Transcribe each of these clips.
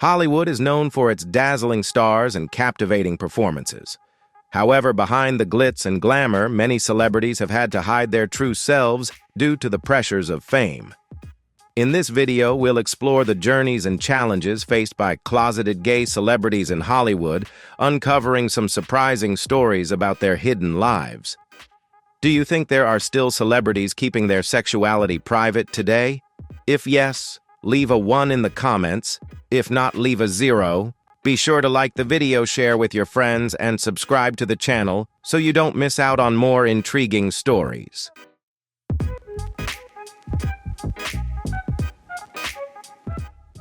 Hollywood is known for its dazzling stars and captivating performances. However, behind the glitz and glamour, many celebrities have had to hide their true selves due to the pressures of fame. In this video, we'll explore the journeys and challenges faced by closeted gay celebrities in Hollywood, uncovering some surprising stories about their hidden lives. Do you think there are still celebrities keeping their sexuality private today? If yes, leave a 1 in the comments. If not, leave a 0. Be sure to like the video, share with your friends, and subscribe to the channel so you don't miss out on more intriguing stories.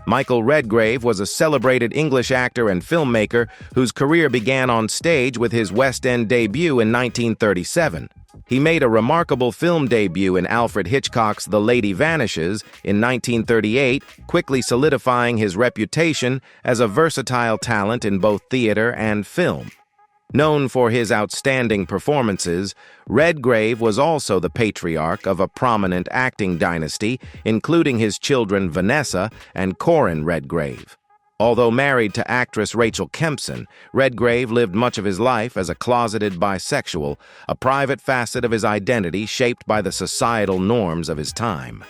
Michael Redgrave was a celebrated English actor and filmmaker whose career began on stage with his West End debut in 1937. He made a remarkable film debut in Alfred Hitchcock's The Lady Vanishes in 1938, quickly solidifying his reputation as a versatile talent in both theater and film. Known for his outstanding performances, Redgrave was also the patriarch of a prominent acting dynasty, including his children Vanessa and Corin Redgrave. Although married to actress Rachel Kempson, Redgrave lived much of his life as a closeted bisexual, a private facet of his identity shaped by the societal norms of his time.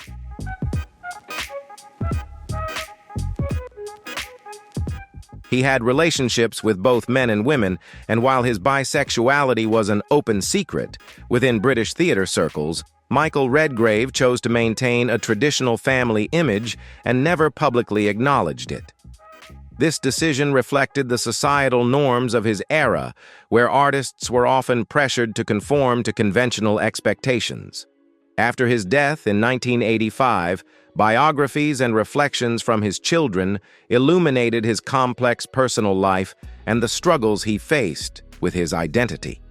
He had relationships with both men and women, and while his bisexuality was an open secret within British theater circles, Michael Redgrave chose to maintain a traditional family image and never publicly acknowledged it. This decision reflected the societal norms of his era, where artists were often pressured to conform to conventional expectations. After his death in 1985, biographies and reflections from his children illuminated his complex personal life and the struggles he faced with his identity.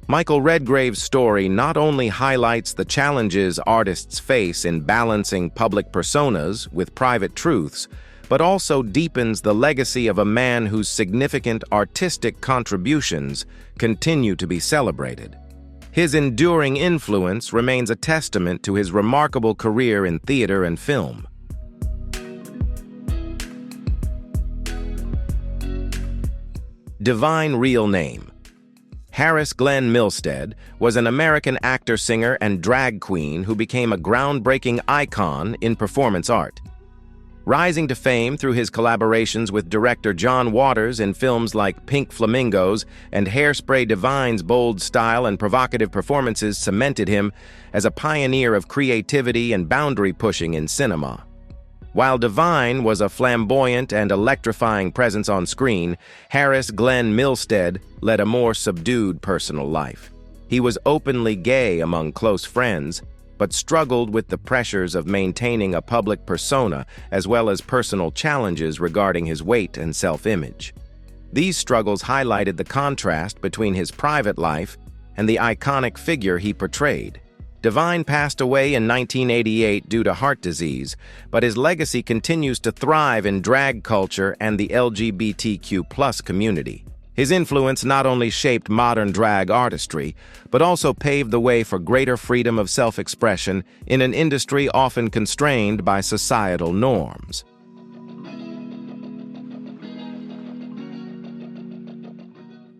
Michael Redgrave's story not only highlights the challenges artists face in balancing public personas with private truths, but also deepens the legacy of a man whose significant artistic contributions continue to be celebrated. His enduring influence remains a testament to his remarkable career in theater and film. Divine real name. Harris Glenn Milstead was an American actor, singer, and drag queen who became a groundbreaking icon in performance art. Rising to fame through his collaborations with director John Waters in films like Pink Flamingos and Hairspray, Divine's bold style and provocative performances cemented him as a pioneer of creativity and boundary pushing in cinema. While Divine was a flamboyant and electrifying presence on screen, Harris Glenn Milstead led a more subdued personal life. He was openly gay among close friends, but struggled with the pressures of maintaining a public persona as well as personal challenges regarding his weight and self-image. These struggles highlighted the contrast between his private life and the iconic figure he portrayed. Divine passed away in 1988 due to heart disease, but his legacy continues to thrive in drag culture and the LGBTQ+ community. His influence not only shaped modern drag artistry, but also paved the way for greater freedom of self-expression in an industry often constrained by societal norms.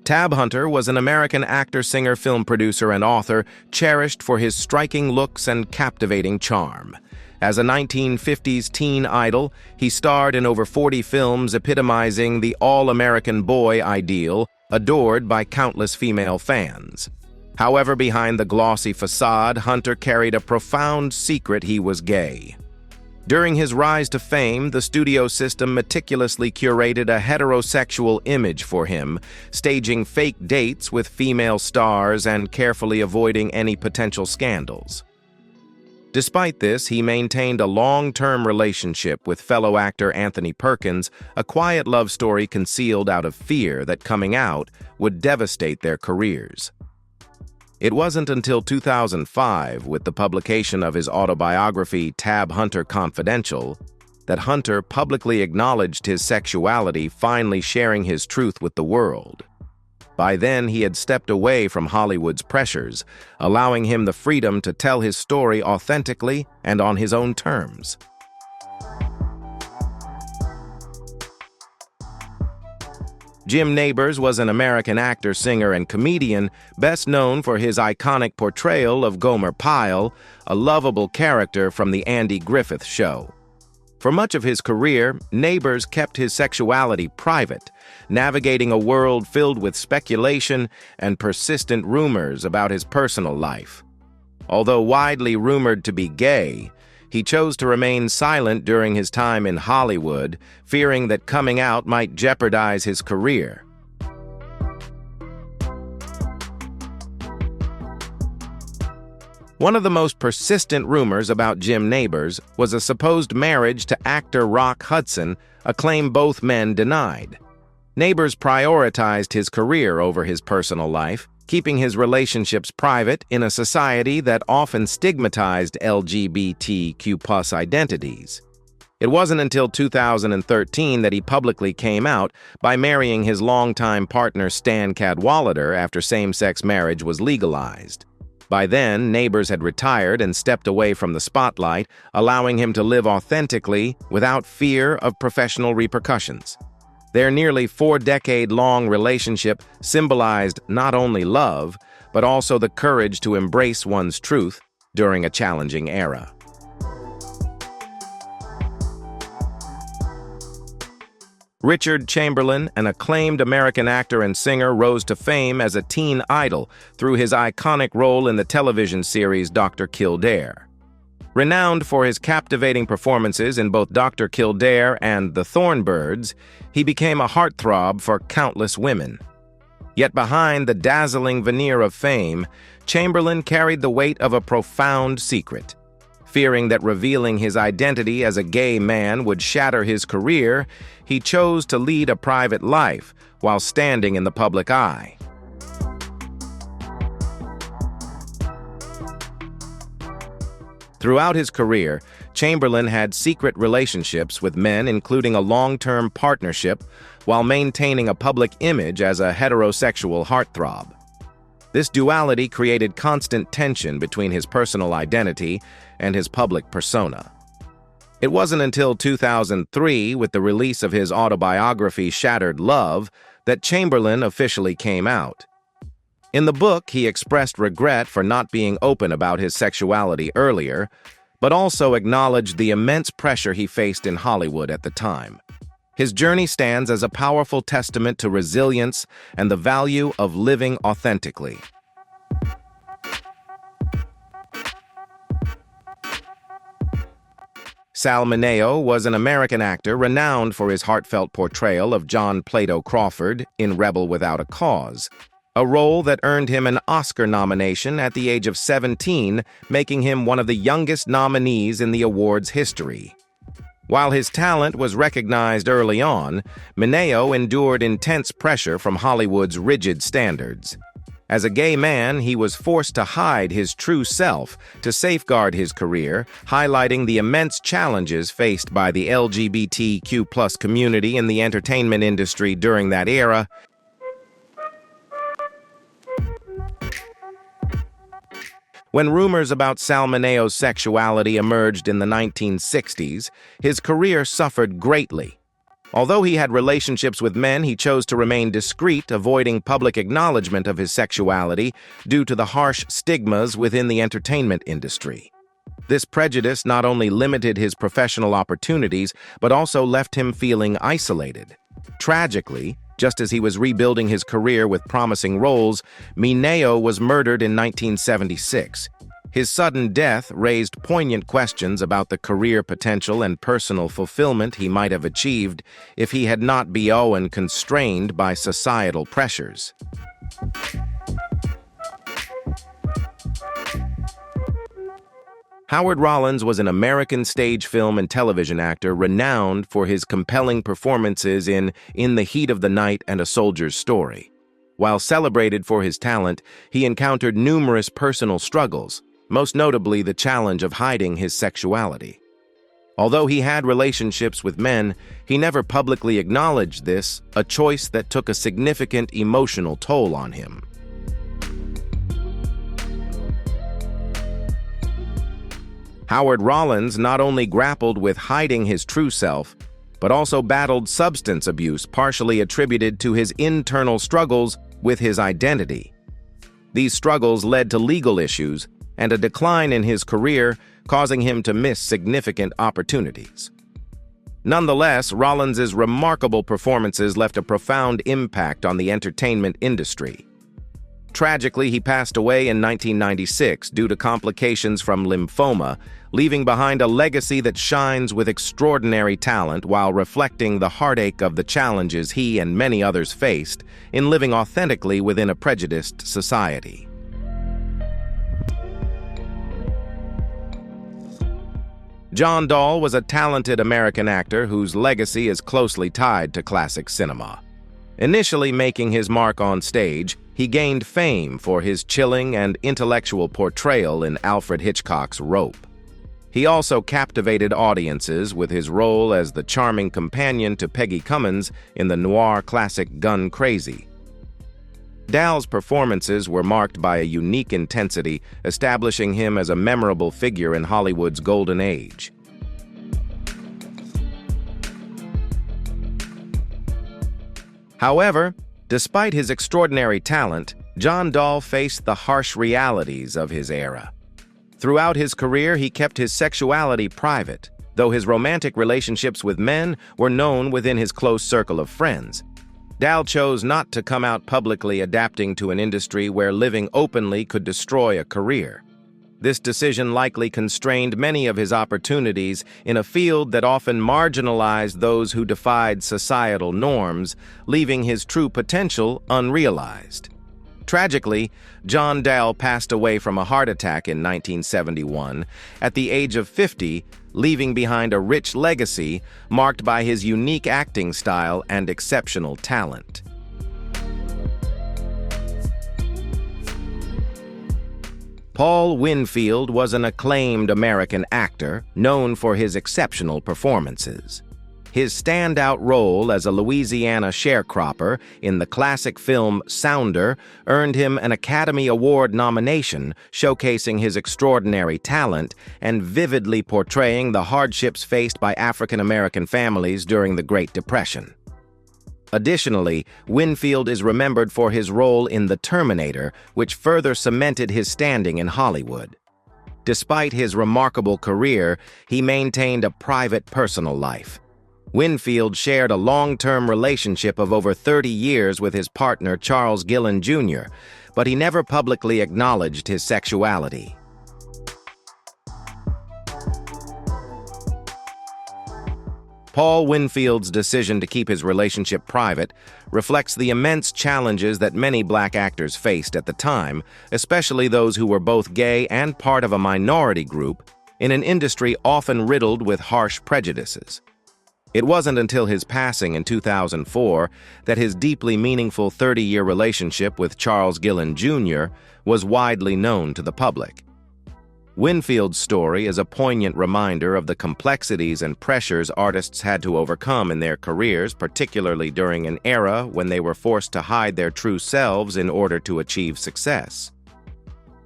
Tab Hunter was an American actor, singer, film producer, and author cherished for his striking looks and captivating charm. As a 1950s teen idol, he starred in over 40 films epitomizing the all-American boy ideal, adored by countless female fans. However, behind the glossy facade, Hunter carried a profound secret: he was gay. During his rise to fame, the studio system meticulously curated a heterosexual image for him, staging fake dates with female stars and carefully avoiding any potential scandals. Despite this, he maintained a long-term relationship with fellow actor Anthony Perkins, a quiet love story concealed out of fear that coming out would devastate their careers. It wasn't until 2005, with the publication of his autobiography Tab Hunter Confidential, that Hunter publicly acknowledged his sexuality, finally sharing his truth with the world. By then, he had stepped away from Hollywood's pressures, allowing him the freedom to tell his story authentically and on his own terms. Jim Nabors was an American actor, singer, and comedian, best known for his iconic portrayal of Gomer Pyle, a lovable character from The Andy Griffith Show. For much of his career, Nabors kept his sexuality private, navigating a world filled with speculation and persistent rumors about his personal life. Although widely rumored to be gay, he chose to remain silent during his time in Hollywood, fearing that coming out might jeopardize his career. One of the most persistent rumors about Jim Nabors was a supposed marriage to actor Rock Hudson, a claim both men denied. Nabors prioritized his career over his personal life, keeping his relationships private in a society that often stigmatized LGBTQ+ identities. It wasn't until 2013 that he publicly came out by marrying his longtime partner Stan Cadwallader after same-sex marriage was legalized. By then, Nabors had retired and stepped away from the spotlight, allowing him to live authentically without fear of professional repercussions. Their nearly 4-decade-long relationship symbolized not only love, but also the courage to embrace one's truth during a challenging era. Richard Chamberlain, an acclaimed American actor and singer, rose to fame as a teen idol through his iconic role in the television series Dr. Kildare. Renowned for his captivating performances in both Dr. Kildare and The Thornbirds, he became a heartthrob for countless women. Yet behind the dazzling veneer of fame, Chamberlain carried the weight of a profound secret. Fearing that revealing his identity as a gay man would shatter his career, he chose to lead a private life while standing in the public eye. Throughout his career, Chamberlain had secret relationships with men, including a long-term partnership, while maintaining a public image as a heterosexual heartthrob. This duality created constant tension between his personal identity and his public persona. It wasn't until 2003, with the release of his autobiography Shattered Love, that Chamberlain officially came out. In the book, he expressed regret for not being open about his sexuality earlier, but also acknowledged the immense pressure he faced in Hollywood at the time. His journey stands as a powerful testament to resilience and the value of living authentically. Sal Mineo was an American actor renowned for his heartfelt portrayal of John Plato Crawford in Rebel Without a Cause, a role that earned him an Oscar nomination at the age of 17, making him one of the youngest nominees in the award's history. While his talent was recognized early on, Mineo endured intense pressure from Hollywood's rigid standards. As a gay man, he was forced to hide his true self to safeguard his career, highlighting the immense challenges faced by the LGBTQ+ community in the entertainment industry during that era. When rumors about Sal Mineo's sexuality emerged in the 1960s, his career suffered greatly. Although he had relationships with men, he chose to remain discreet, avoiding public acknowledgement of his sexuality due to the harsh stigmas within the entertainment industry. This prejudice not only limited his professional opportunities, but also left him feeling isolated. Tragically, just as he was rebuilding his career with promising roles, Mineo was murdered in 1976. His sudden death raised poignant questions about the career potential and personal fulfillment he might have achieved if he had not been constrained by societal pressures. Howard Rollins was an American stage, film, and television actor renowned for his compelling performances in the Heat of the Night and A Soldier's Story. While celebrated for his talent, he encountered numerous personal struggles, most notably the challenge of hiding his sexuality. Although he had relationships with men, he never publicly acknowledged this, a choice that took a significant emotional toll on him. Howard Rollins not only grappled with hiding his true self, but also battled substance abuse partially attributed to his internal struggles with his identity. These struggles led to legal issues and a decline in his career, causing him to miss significant opportunities. Nonetheless, Rollins's remarkable performances left a profound impact on the entertainment industry. Tragically, he passed away in 1996 due to complications from lymphoma, leaving behind a legacy that shines with extraordinary talent while reflecting the heartache of the challenges he and many others faced in living authentically within a prejudiced society. John Dall was a talented American actor whose legacy is closely tied to classic cinema. Initially making his mark on stage, he gained fame for his chilling and intellectual portrayal in Alfred Hitchcock's Rope. He also captivated audiences with his role as the charming companion to Peggy Cummins in the noir classic Gun Crazy. Dall's performances were marked by a unique intensity, establishing him as a memorable figure in Hollywood's golden age. However, despite his extraordinary talent, John Dall faced the harsh realities of his era. Throughout his career, he kept his sexuality private, though his romantic relationships with men were known within his close circle of friends. Dall chose not to come out publicly, adapting to an industry where living openly could destroy a career. This decision likely constrained many of his opportunities in a field that often marginalized those who defied societal norms, leaving his true potential unrealized. Tragically, John Dall passed away from a heart attack in 1971 at the age of 50, leaving behind a rich legacy marked by his unique acting style and exceptional talent. Paul Winfield was an acclaimed American actor known for his exceptional performances. His standout role as a Louisiana sharecropper in the classic film Sounder earned him an Academy Award nomination, showcasing his extraordinary talent and vividly portraying the hardships faced by African American families during the Great Depression. Additionally, Winfield is remembered for his role in The Terminator, which further cemented his standing in Hollywood. Despite his remarkable career, he maintained a private personal life. Winfield shared a long-term relationship of over 30 years with his partner Charles Gillen Jr., but he never publicly acknowledged his sexuality. Paul Winfield's decision to keep his relationship private reflects the immense challenges that many black actors faced at the time, especially those who were both gay and part of a minority group in an industry often riddled with harsh prejudices. It wasn't until his passing in 2004 that his deeply meaningful 30-year relationship with Charles Gillen Jr. was widely known to the public. Winfield's story is a poignant reminder of the complexities and pressures artists had to overcome in their careers, particularly during an era when they were forced to hide their true selves in order to achieve success.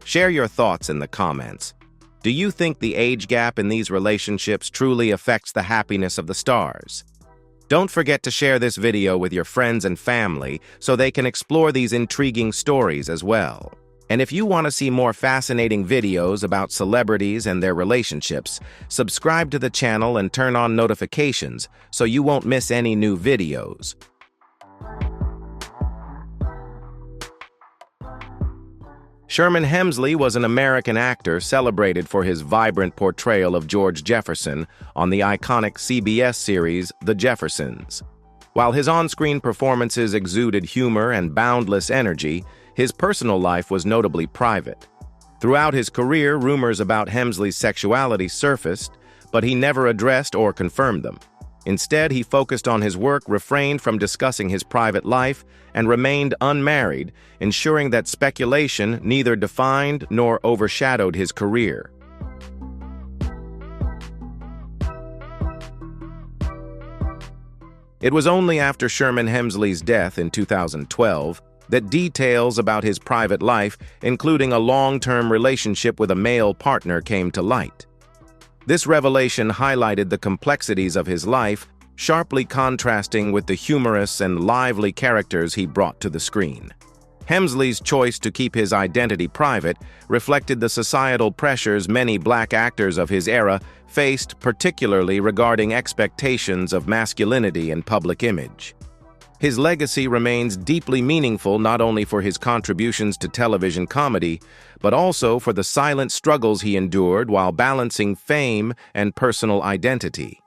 Share your thoughts in the comments. Do you think the age gap in these relationships truly affects the happiness of the stars? Don't forget to share this video with your friends and family so they can explore these intriguing stories as well. And if you want to see more fascinating videos about celebrities and their relationships, subscribe to the channel and turn on notifications so you won't miss any new videos. Sherman Hemsley was an American actor celebrated for his vibrant portrayal of George Jefferson on the iconic CBS series The Jeffersons. While his on-screen performances exuded humor and boundless energy, his personal life was notably private. Throughout his career, rumors about Hemsley's sexuality surfaced, but he never addressed or confirmed them. Instead, he focused on his work, refrained from discussing his private life, and remained unmarried, ensuring that speculation neither defined nor overshadowed his career. It was only after Sherman Hemsley's death in 2012 that details about his private life, including a long-term relationship with a male partner, came to light. This revelation highlighted the complexities of his life sharply contrasting with the humorous and lively characters he brought to the screen. Hemsley's choice to keep his identity private reflected the societal pressures many black actors of his era faced, particularly regarding expectations of masculinity and public image. His legacy remains deeply meaningful not only for his contributions to television comedy, but also for the silent struggles he endured while balancing fame and personal identity.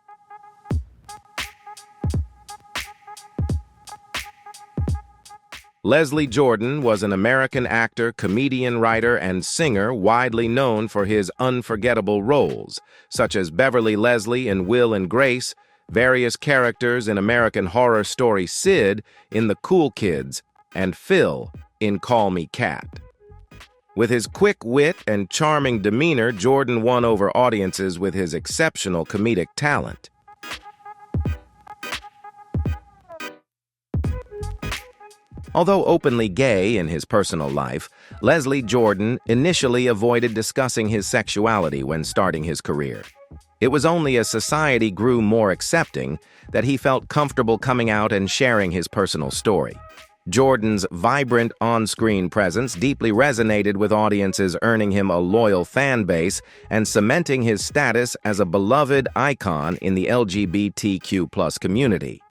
Leslie Jordan was an American actor, comedian, writer, and singer widely known for his unforgettable roles, such as Beverly Leslie in Will and Grace, various characters in American horror story Sid in The Cool Kids, and Phil in Call Me Kat. With his quick wit and charming demeanor, Jordan won over audiences with his exceptional comedic talent. Although openly gay in his personal life, Leslie Jordan initially avoided discussing his sexuality when starting his career. It was only as society grew more accepting that he felt comfortable coming out and sharing his personal story. Jordan's vibrant on-screen presence deeply resonated with audiences, earning him a loyal fan base and cementing his status as a beloved icon in the LGBTQ+ community.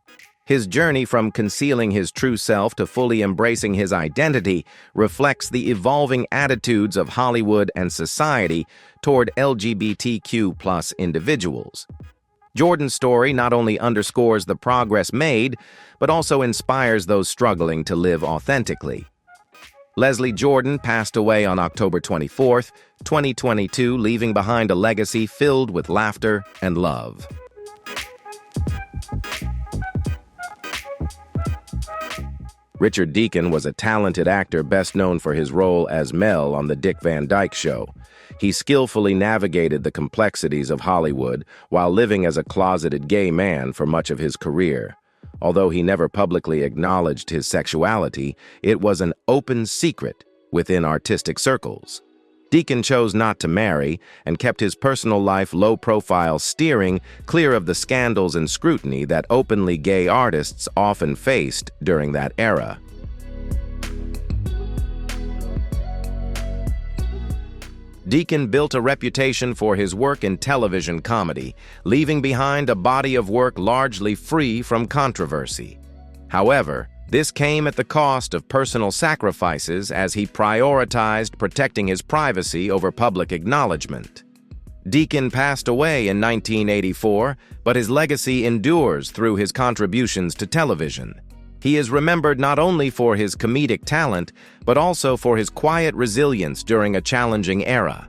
His journey from concealing his true self to fully embracing his identity reflects the evolving attitudes of Hollywood and society toward LGBTQ+ individuals. Jordan's story not only underscores the progress made, but also inspires those struggling to live authentically. Leslie Jordan passed away on October 24, 2022, leaving behind a legacy filled with laughter and love. Richard Deacon was a talented actor best known for his role as Mel on The Dick Van Dyke Show. He skillfully navigated the complexities of Hollywood while living as a closeted gay man for much of his career. Although he never publicly acknowledged his sexuality, it was an open secret within artistic circles. Deacon chose not to marry and kept his personal life low profile, steering clear of the scandals and scrutiny that openly gay artists often faced during that era. Deacon built a reputation for his work in television comedy, leaving behind a body of work largely free from controversy. However, this came at the cost of personal sacrifices as he prioritized protecting his privacy over public acknowledgement. Deacon passed away in 1984, but his legacy endures through his contributions to television. He is remembered not only for his comedic talent, but also for his quiet resilience during a challenging era.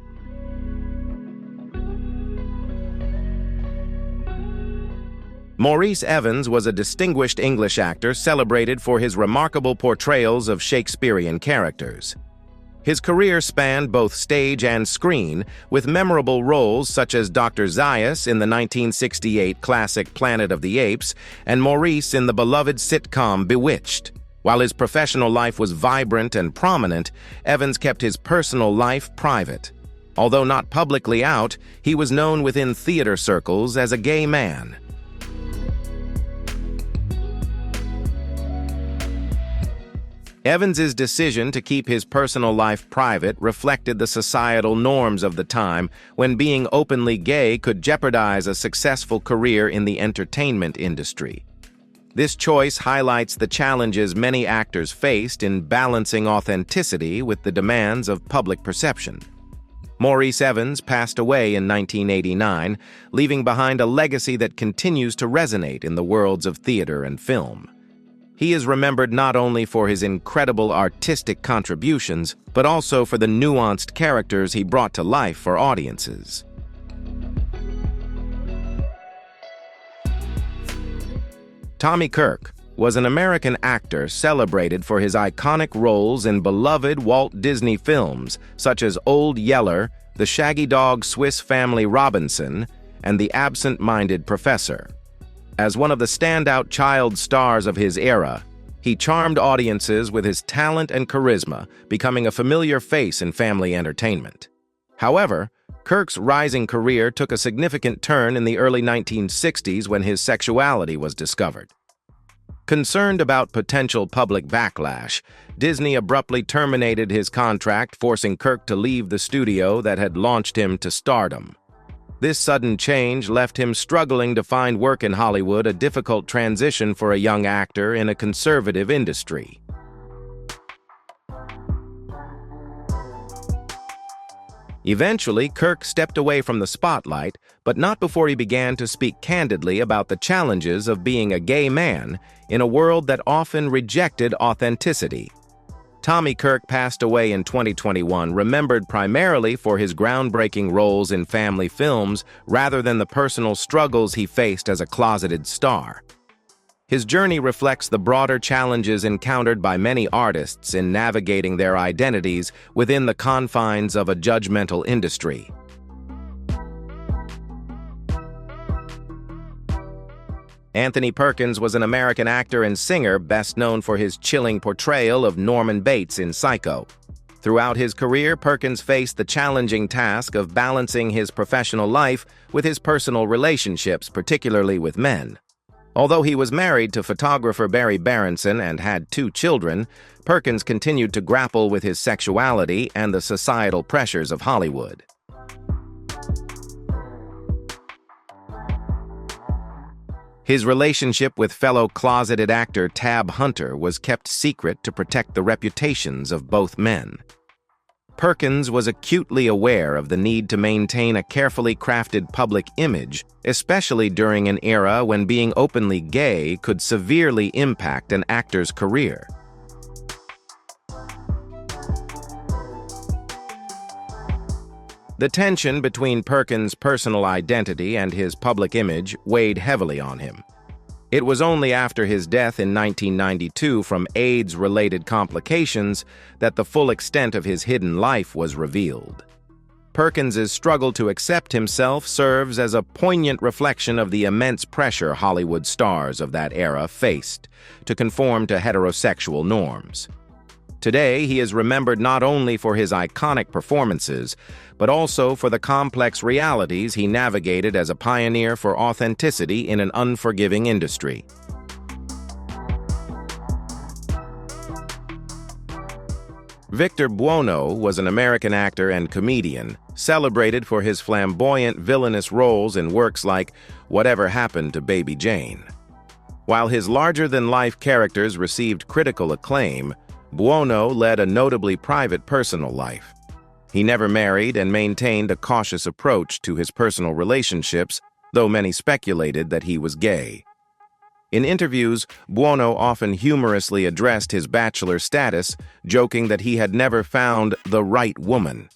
Maurice Evans was a distinguished English actor celebrated for his remarkable portrayals of Shakespearean characters. His career spanned both stage and screen, with memorable roles such as Dr. Zaius in the 1968 classic Planet of the Apes and Maurice in the beloved sitcom Bewitched. While his professional life was vibrant and prominent, Evans kept his personal life private. Although not publicly out, he was known within theater circles as a gay man. Evans's decision to keep his personal life private reflected the societal norms of the time when being openly gay could jeopardize a successful career in the entertainment industry. This choice highlights the challenges many actors faced in balancing authenticity with the demands of public perception. Maurice Evans passed away in 1989, leaving behind a legacy that continues to resonate in the worlds of theater and film. He is remembered not only for his incredible artistic contributions, but also for the nuanced characters he brought to life for audiences. Tommy Kirk was an American actor celebrated for his iconic roles in beloved Walt Disney films such as Old Yeller, The Shaggy Dog Swiss Family Robinson, and The Absent-Minded Professor. As one of the standout child stars of his era, he charmed audiences with his talent and charisma, becoming a familiar face in family entertainment. However, Kirk's rising career took a significant turn in the early 1960s when his sexuality was discovered. Concerned about potential public backlash, Disney abruptly terminated his contract, forcing Kirk to leave the studio that had launched him to stardom. This sudden change left him struggling to find work in Hollywood, a difficult transition for a young actor in a conservative industry. Eventually, Kirk stepped away from the spotlight, but not before he began to speak candidly about the challenges of being a gay man in a world that often rejected authenticity. Tommy Kirk passed away in 2021, remembered primarily for his groundbreaking roles in family films rather than the personal struggles he faced as a closeted star. His journey reflects the broader challenges encountered by many artists in navigating their identities within the confines of a judgmental industry. Anthony Perkins was an American actor and singer best known for his chilling portrayal of Norman Bates in Psycho. Throughout his career, Perkins faced the challenging task of balancing his professional life with his personal relationships, particularly with men. Although he was married to photographer Barry Berenson and had 2 children, Perkins continued to grapple with his sexuality and the societal pressures of Hollywood. His relationship with fellow closeted actor Tab Hunter was kept secret to protect the reputations of both men. Perkins was acutely aware of the need to maintain a carefully crafted public image, especially during an era when being openly gay could severely impact an actor's career. The tension between Perkins' personal identity and his public image weighed heavily on him. It was only after his death in 1992 from AIDS-related complications that the full extent of his hidden life was revealed. Perkins's struggle to accept himself serves as a poignant reflection of the immense pressure Hollywood stars of that era faced to conform to heterosexual norms. Today, he is remembered not only for his iconic performances, but also for the complex realities he navigated as a pioneer for authenticity in an unforgiving industry. Victor Buono was an American actor and comedian, celebrated for his flamboyant villainous roles in works like Whatever Happened to Baby Jane. While his larger-than-life characters received critical acclaim, Buono led a notably private personal life. He never married and maintained a cautious approach to his personal relationships, though many speculated that he was gay. In interviews, Buono often humorously addressed his bachelor status, joking that he had never found the right woman.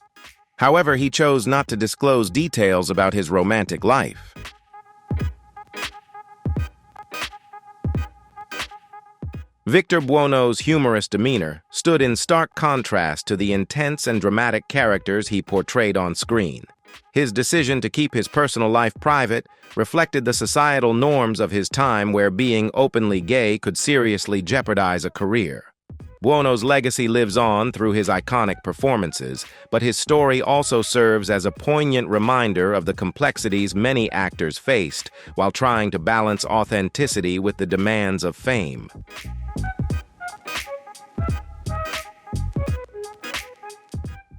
However, he chose not to disclose details about his romantic life. Victor Buono's humorous demeanor stood in stark contrast to the intense and dramatic characters he portrayed on screen. His decision to keep his personal life private reflected the societal norms of his time, where being openly gay could seriously jeopardize a career. Buono's legacy lives on through his iconic performances, but his story also serves as a poignant reminder of the complexities many actors faced while trying to balance authenticity with the demands of fame.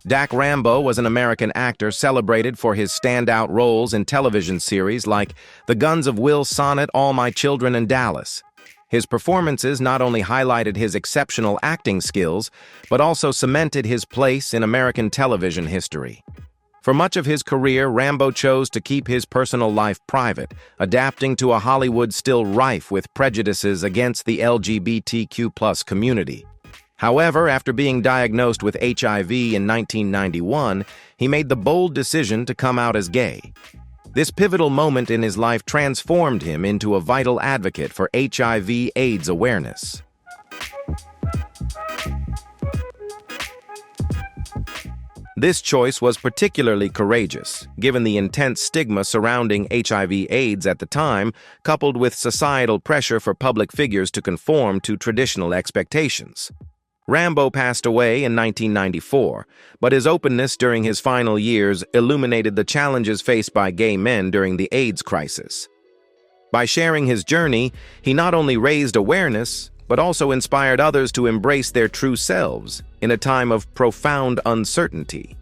Dak Rambo was an American actor celebrated for his standout roles in television series like The Guns of Will Sonnet, All My Children, and Dallas. His performances not only highlighted his exceptional acting skills, but also cemented his place in American television history. For much of his career, Rambo chose to keep his personal life private, adapting to a Hollywood still rife with prejudices against the LGBTQ+ community. However, after being diagnosed with HIV in 1991, he made the bold decision to come out as gay. This pivotal moment in his life transformed him into a vital advocate for HIV/AIDS awareness. This choice was particularly courageous, given the intense stigma surrounding HIV/AIDS at the time, coupled with societal pressure for public figures to conform to traditional expectations. Rambo passed away in 1994, but his openness during his final years illuminated the challenges faced by gay men during the AIDS crisis. By sharing his journey, he not only raised awareness, but also inspired others to embrace their true selves in a time of profound uncertainty.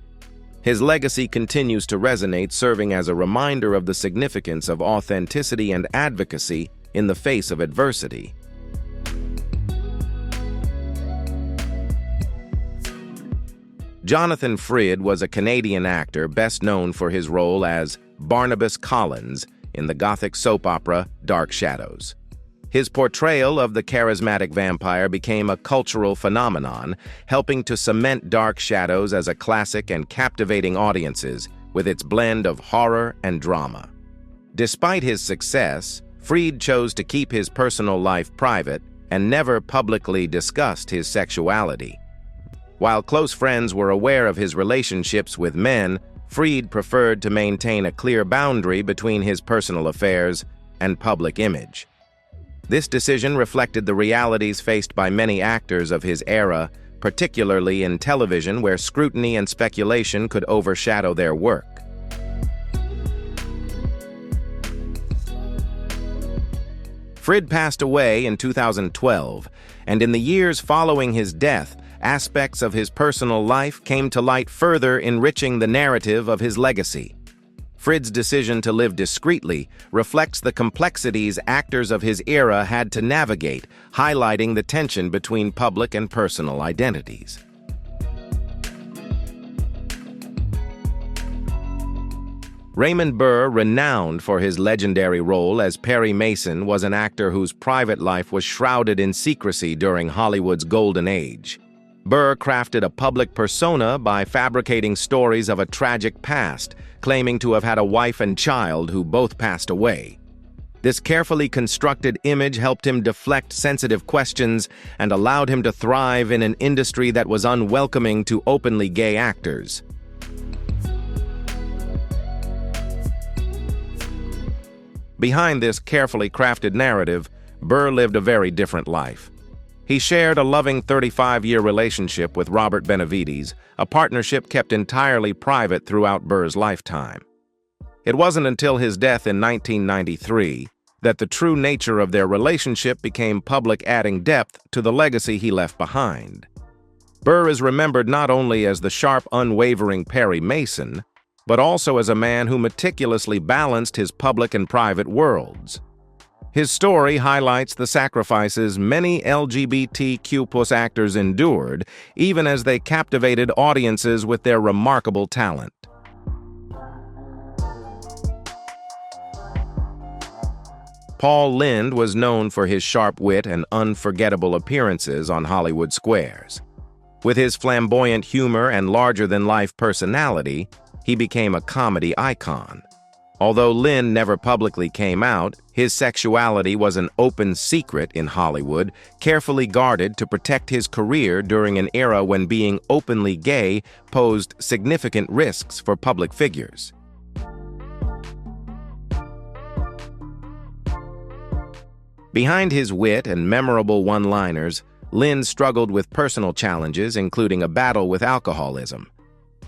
His legacy continues to resonate, serving as a reminder of the significance of authenticity and advocacy in the face of adversity. Jonathan Frid was a Canadian actor best known for his role as Barnabas Collins in the Gothic soap opera Dark Shadows. His portrayal of the charismatic vampire became a cultural phenomenon, helping to cement Dark Shadows as a classic and captivating audiences with its blend of horror and drama. Despite his success, Frid chose to keep his personal life private and never publicly discussed his sexuality. While close friends were aware of his relationships with men, Frid preferred to maintain a clear boundary between his personal affairs and public image. This decision reflected the realities faced by many actors of his era, particularly in television where scrutiny and speculation could overshadow their work. Frid passed away in 2012, and in the years following his death, aspects of his personal life came to light, further enriching the narrative of his legacy. Frid's decision to live discreetly reflects the complexities actors of his era had to navigate, highlighting the tension between public and personal identities. Raymond Burr, renowned for his legendary role as Perry Mason, was an actor whose private life was shrouded in secrecy during Hollywood's golden age. Burr crafted a public persona by fabricating stories of a tragic past, claiming to have had a wife and child who both passed away. This carefully constructed image helped him deflect sensitive questions and allowed him to thrive in an industry that was unwelcoming to openly gay actors. Behind this carefully crafted narrative, Burr lived a very different life. He shared a loving 35-year relationship with Robert Benavides, a partnership kept entirely private throughout Burr's lifetime. It wasn't until his death in 1993 that the true nature of their relationship became public, adding depth to the legacy he left behind. Burr is remembered not only as the sharp, unwavering Perry Mason, but also as a man who meticulously balanced his public and private worlds. His story highlights the sacrifices many LGBTQ+ actors endured, even as they captivated audiences with their remarkable talent. Paul Lynde was known for his sharp wit and unforgettable appearances on Hollywood squares. With his flamboyant humor and larger-than-life personality, he became a comedy icon. Although Lynde never publicly came out, his sexuality was an open secret in Hollywood, carefully guarded to protect his career during an era when being openly gay posed significant risks for public figures. Behind his wit and memorable one-liners, Lynde struggled with personal challenges, including a battle with alcoholism.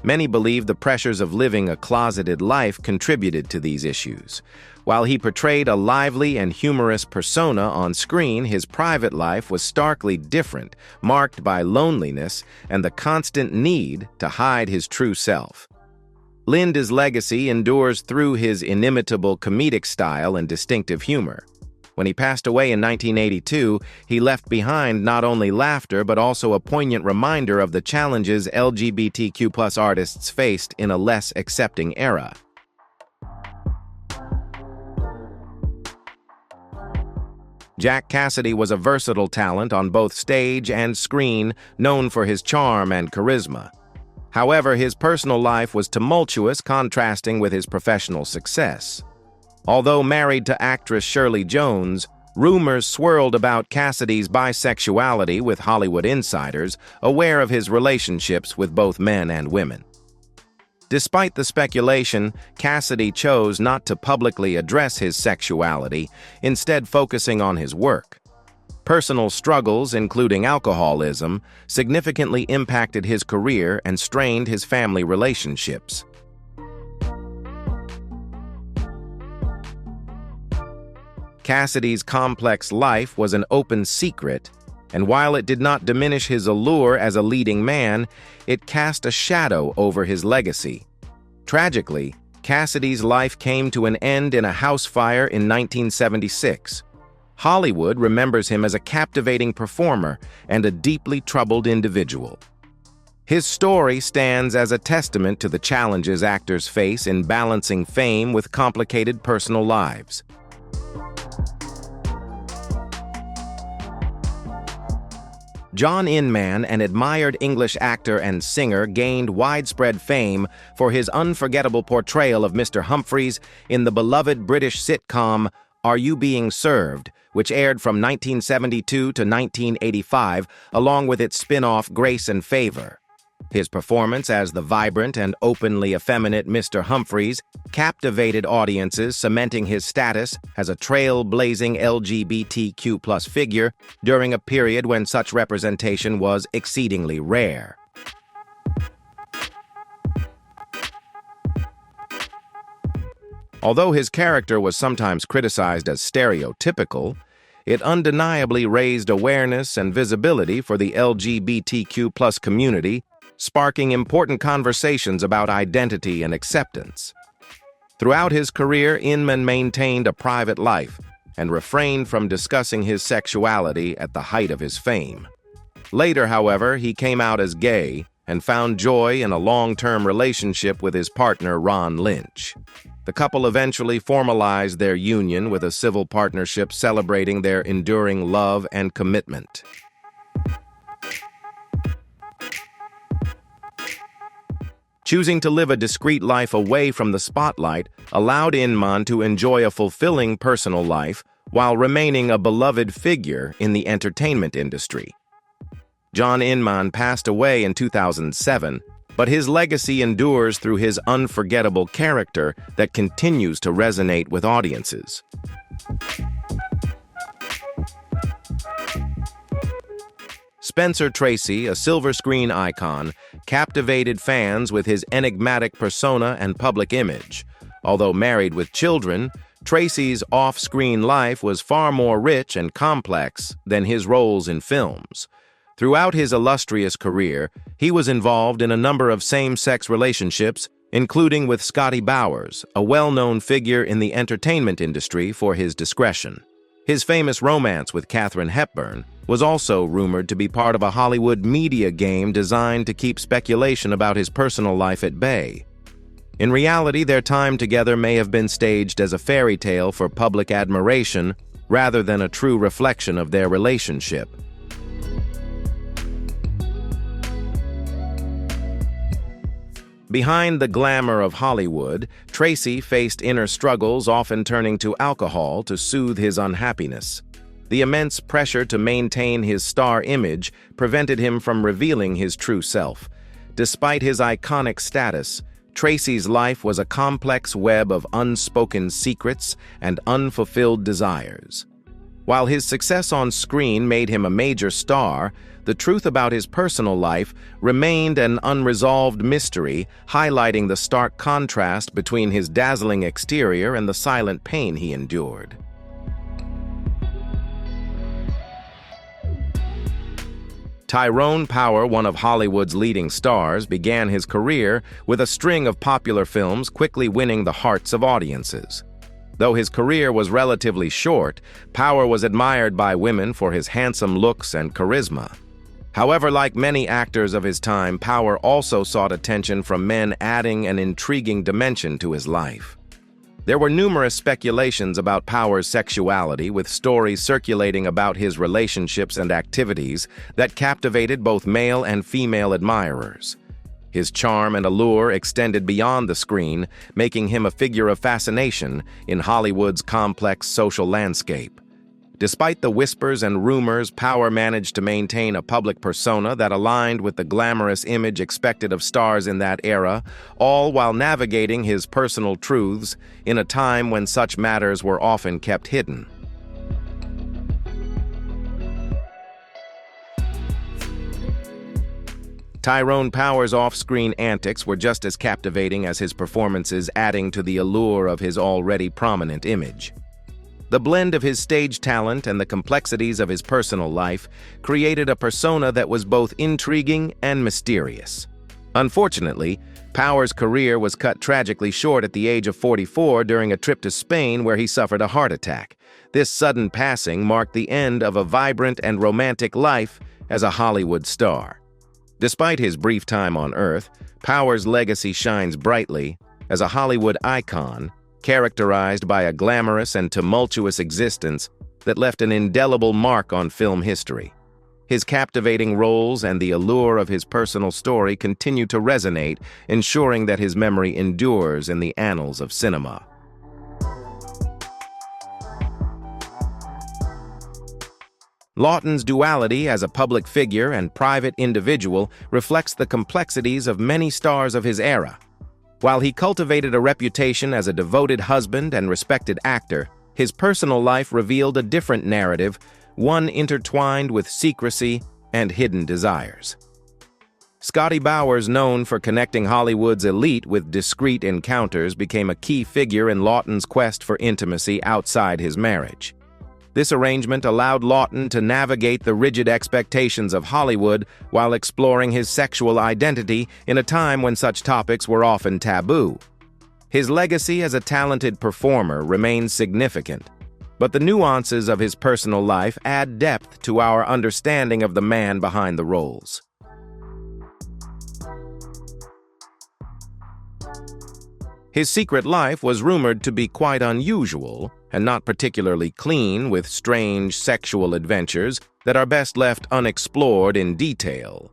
Many believe the pressures of living a closeted life contributed to these issues. While he portrayed a lively and humorous persona on screen, his private life was starkly different, marked by loneliness and the constant need to hide his true self. Lynde's legacy endures through his inimitable comedic style and distinctive humor. When he passed away in 1982, he left behind not only laughter but also a poignant reminder of the challenges LGBTQ+ artists faced in a less accepting era. Jack Cassidy was a versatile talent on both stage and screen, known for his charm and charisma. However, his personal life was tumultuous, contrasting with his professional success. Although married to actress Shirley Jones, rumors swirled about Cassidy's bisexuality, with Hollywood insiders aware of his relationships with both men and women. Despite the speculation, Cassidy chose not to publicly address his sexuality, instead focusing on his work. Personal struggles, including alcoholism, significantly impacted his career and strained his family relationships. Cassidy's complex life was an open secret, and while it did not diminish his allure as a leading man, it cast a shadow over his legacy. Tragically, Cassidy's life came to an end in a house fire in 1976. Hollywood remembers him as a captivating performer and a deeply troubled individual. His story stands as a testament to the challenges actors face in balancing fame with complicated personal lives. John Inman, an admired English actor and singer, gained widespread fame for his unforgettable portrayal of Mr. Humphreys in the beloved British sitcom Are You Being Served?, which aired from 1972 to 1985, along with its spin-off Grace and Favor. His performance as the vibrant and openly effeminate Mr. Humphreys captivated audiences, cementing his status as a trailblazing LGBTQ+ figure during a period when such representation was exceedingly rare. Although his character was sometimes criticized as stereotypical, it undeniably raised awareness and visibility for the LGBTQ+ community, sparking important conversations about identity and acceptance. Throughout his career, Inman maintained a private life and refrained from discussing his sexuality at the height of his fame. Later, however, he came out as gay and found joy in a long-term relationship with his partner, Ron Lynch. The couple eventually formalized their union with a civil partnership celebrating their enduring love and commitment. Choosing to live a discreet life away from the spotlight allowed Inman to enjoy a fulfilling personal life while remaining a beloved figure in the entertainment industry. John Inman passed away in 2007, but his legacy endures through his unforgettable character that continues to resonate with audiences. Spencer Tracy, a silver screen icon, captivated fans with his enigmatic persona and public image. Although married with children, Tracy's off-screen life was far more rich and complex than his roles in films. Throughout his illustrious career, he was involved in a number of same-sex relationships, including with Scotty Bowers, a well-known figure in the entertainment industry for his discretion. His famous romance with Katharine Hepburn was also rumored to be part of a Hollywood media game designed to keep speculation about his personal life at bay. In reality, their time together may have been staged as a fairy tale for public admiration rather than a true reflection of their relationship. Behind the glamour of Hollywood, Tracy faced inner struggles, often turning to alcohol to soothe his unhappiness. The immense pressure to maintain his star image prevented him from revealing his true self. Despite his iconic status, Tracy's life was a complex web of unspoken secrets and unfulfilled desires. While his success on screen made him a major star, the truth about his personal life remained an unresolved mystery, highlighting the stark contrast between his dazzling exterior and the silent pain he endured. Tyrone Power, one of Hollywood's leading stars, began his career with a string of popular films, quickly winning the hearts of audiences. Though his career was relatively short, Power was admired by women for his handsome looks and charisma. However, like many actors of his time, Power also sought attention from men, adding an intriguing dimension to his life. There were numerous speculations about Power's sexuality, with stories circulating about his relationships and activities that captivated both male and female admirers. His charm and allure extended beyond the screen, making him a figure of fascination in Hollywood's complex social landscape. Despite the whispers and rumors, Power managed to maintain a public persona that aligned with the glamorous image expected of stars in that era, all while navigating his personal truths in a time when such matters were often kept hidden. Tyrone Power's off-screen antics were just as captivating as his performances, adding to the allure of his already prominent image. The blend of his stage talent and the complexities of his personal life created a persona that was both intriguing and mysterious. Unfortunately, Power's career was cut tragically short at the age of 44 during a trip to Spain where he suffered a heart attack. This sudden passing marked the end of a vibrant and romantic life as a Hollywood star. Despite his brief time on Earth, Power's legacy shines brightly as a Hollywood icon, characterized by a glamorous and tumultuous existence that left an indelible mark on film history. His captivating roles and the allure of his personal story continue to resonate, ensuring that his memory endures in the annals of cinema. Laughton's duality as a public figure and private individual reflects the complexities of many stars of his era. While he cultivated a reputation as a devoted husband and respected actor, his personal life revealed a different narrative, one intertwined with secrecy and hidden desires. Scotty Bowers, known for connecting Hollywood's elite with discreet encounters, became a key figure in Laughton's quest for intimacy outside his marriage. This arrangement allowed Laughton to navigate the rigid expectations of Hollywood while exploring his sexual identity in a time when such topics were often taboo. His legacy as a talented performer remains significant, but the nuances of his personal life add depth to our understanding of the man behind the roles. His secret life was rumored to be quite unusual and not particularly clean, with strange sexual adventures that are best left unexplored in detail.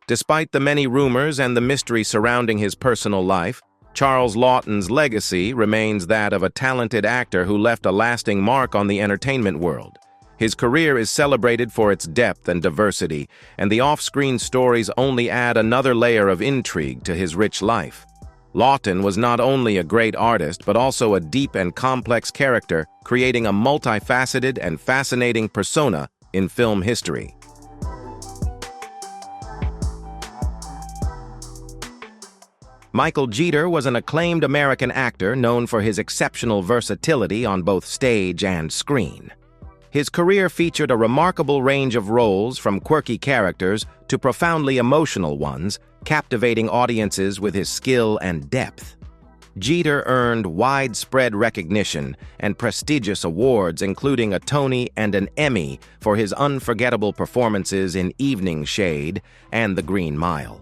Despite the many rumors and the mystery surrounding his personal life, Charles Laughton's legacy remains that of a talented actor who left a lasting mark on the entertainment world. His career is celebrated for its depth and diversity, and the off-screen stories only add another layer of intrigue to his rich life. Laughton was not only a great artist, but also a deep and complex character, creating a multifaceted and fascinating persona in film history. Michael Jeter was an acclaimed American actor known for his exceptional versatility on both stage and screen. His career featured a remarkable range of roles, from quirky characters to profoundly emotional ones, captivating audiences with his skill and depth. Jeter earned widespread recognition and prestigious awards, including a Tony and an Emmy for his unforgettable performances in Evening Shade and The Green Mile.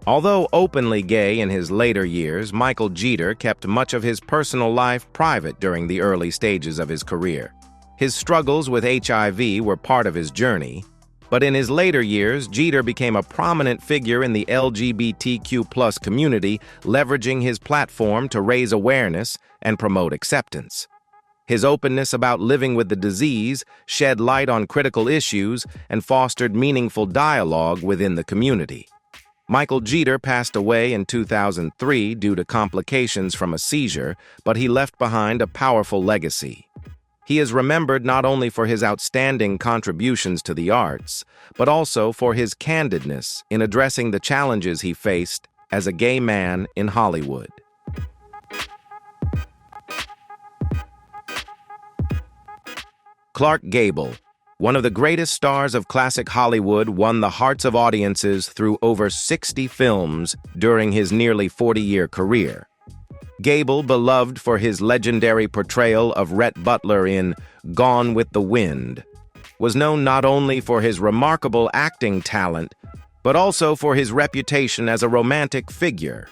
Although openly gay in his later years, Michael Jeter kept much of his personal life private during the early stages of his career. His struggles with HIV were part of his journey, but in his later years, Jeter became a prominent figure in the LGBTQ+ community, leveraging his platform to raise awareness and promote acceptance. His openness about living with the disease shed light on critical issues and fostered meaningful dialogue within the community. Michael Jeter passed away in 2003 due to complications from a seizure, but he left behind a powerful legacy. He is remembered not only for his outstanding contributions to the arts, but also for his candidness in addressing the challenges he faced as a gay man in Hollywood. Clark Gable, one of the greatest stars of classic Hollywood, won the hearts of audiences through over 60 films during his nearly 40-year career. Gable, beloved for his legendary portrayal of Rhett Butler in Gone with the Wind, was known not only for his remarkable acting talent, but also for his reputation as a romantic figure.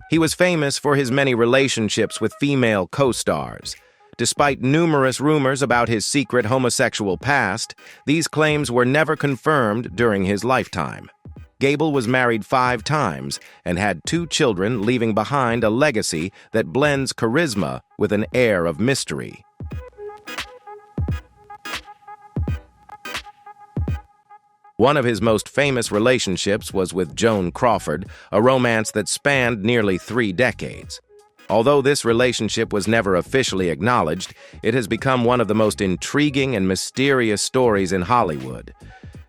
He was famous for his many relationships with female co-stars. Despite numerous rumors about his secret homosexual past, these claims were never confirmed during his lifetime. Gable was married 5 times and had 2 children, leaving behind a legacy that blends charisma with an air of mystery. One of his most famous relationships was with Joan Crawford, a romance that spanned nearly 3 decades. Although this relationship was never officially acknowledged, it has become one of the most intriguing and mysterious stories in Hollywood.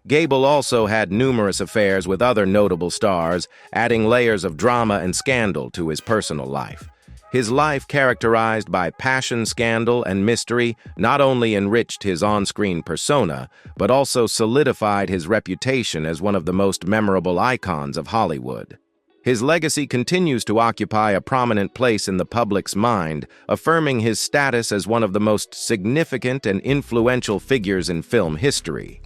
Gable also had numerous affairs with other notable stars, adding layers of drama and scandal to his personal life. His life, characterized by passion, scandal, and mystery, not only enriched his on-screen persona, but also solidified his reputation as one of the most memorable icons of Hollywood. His legacy continues to occupy a prominent place in the public's mind, affirming his status as one of the most significant and influential figures in film history.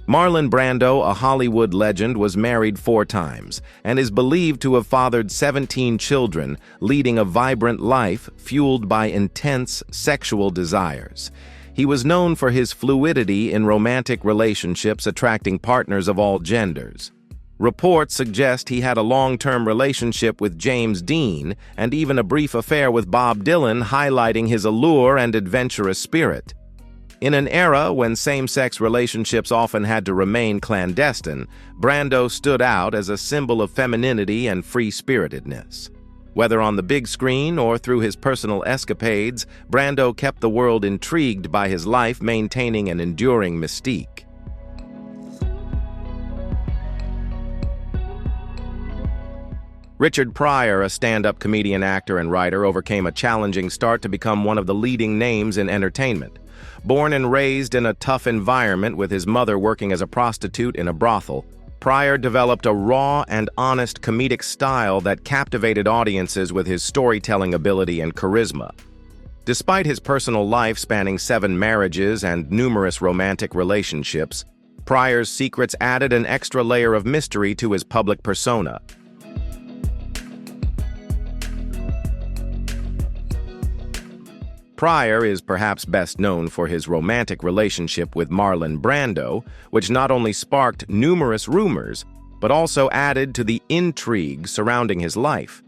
Marlon Brando, a Hollywood legend, was married 4 times and is believed to have fathered 17 children, leading a vibrant life fueled by intense sexual desires. He was known for his fluidity in romantic relationships, attracting partners of all genders. Reports suggest he had a long-term relationship with James Dean and even a brief affair with Bob Dylan, highlighting his allure and adventurous spirit. In an era when same-sex relationships often had to remain clandestine, Brando stood out as a symbol of femininity and free-spiritedness. Whether on the big screen or through his personal escapades, Brando kept the world intrigued by his life, maintaining an enduring mystique. Richard Pryor, a stand-up comedian, actor, and writer, overcame a challenging start to become one of the leading names in entertainment. Born and raised in a tough environment with his mother working as a prostitute in a brothel, Pryor developed a raw and honest comedic style that captivated audiences with his storytelling ability and charisma. Despite his personal life spanning 7 marriages and numerous romantic relationships, Pryor's secrets added an extra layer of mystery to his public persona. Pryor is perhaps best known for his romantic relationship with Marlon Brando, which not only sparked numerous rumors, but also added to the intrigue surrounding his life.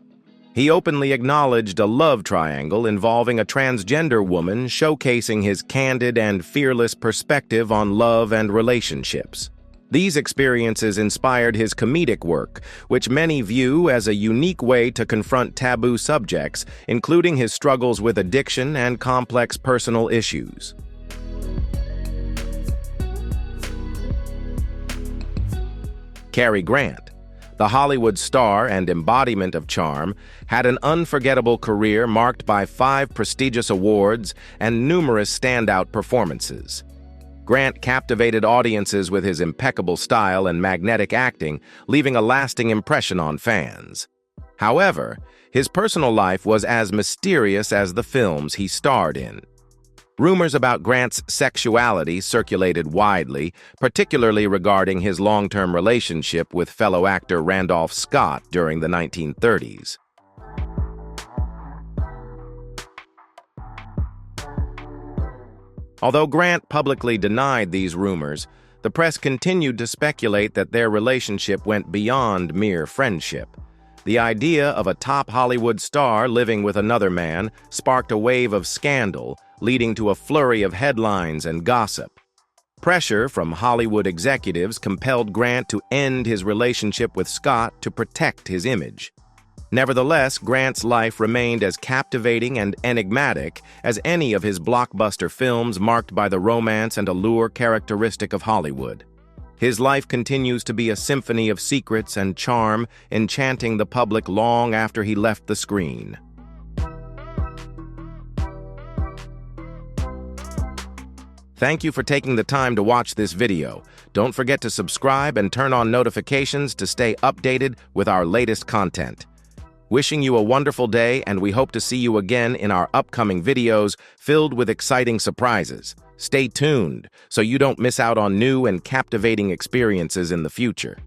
He openly acknowledged a love triangle involving a transgender woman, showcasing his candid and fearless perspective on love and relationships. These experiences inspired his comedic work, which many view as a unique way to confront taboo subjects, including his struggles with addiction and complex personal issues. Cary Grant, the Hollywood star and embodiment of charm, had an unforgettable career marked by 5 prestigious awards and numerous standout performances. Grant captivated audiences with his impeccable style and magnetic acting, leaving a lasting impression on fans. However, his personal life was as mysterious as the films he starred in. Rumors about Grant's sexuality circulated widely, particularly regarding his long-term relationship with fellow actor Randolph Scott during the 1930s. Although Grant publicly denied these rumors, the press continued to speculate that their relationship went beyond mere friendship. The idea of a top Hollywood star living with another man sparked a wave of scandal, leading to a flurry of headlines and gossip. Pressure from Hollywood executives compelled Grant to end his relationship with Scott to protect his image. Nevertheless, Grant's life remained as captivating and enigmatic as any of his blockbuster films, marked by the romance and allure characteristic of Hollywood. His life continues to be a symphony of secrets and charm, enchanting the public long after he left the screen. Thank you for taking the time to watch this video. Don't forget to subscribe and turn on notifications to stay updated with our latest content. Wishing you a wonderful day, and we hope to see you again in our upcoming videos filled with exciting surprises. Stay tuned so you don't miss out on new and captivating experiences in the future.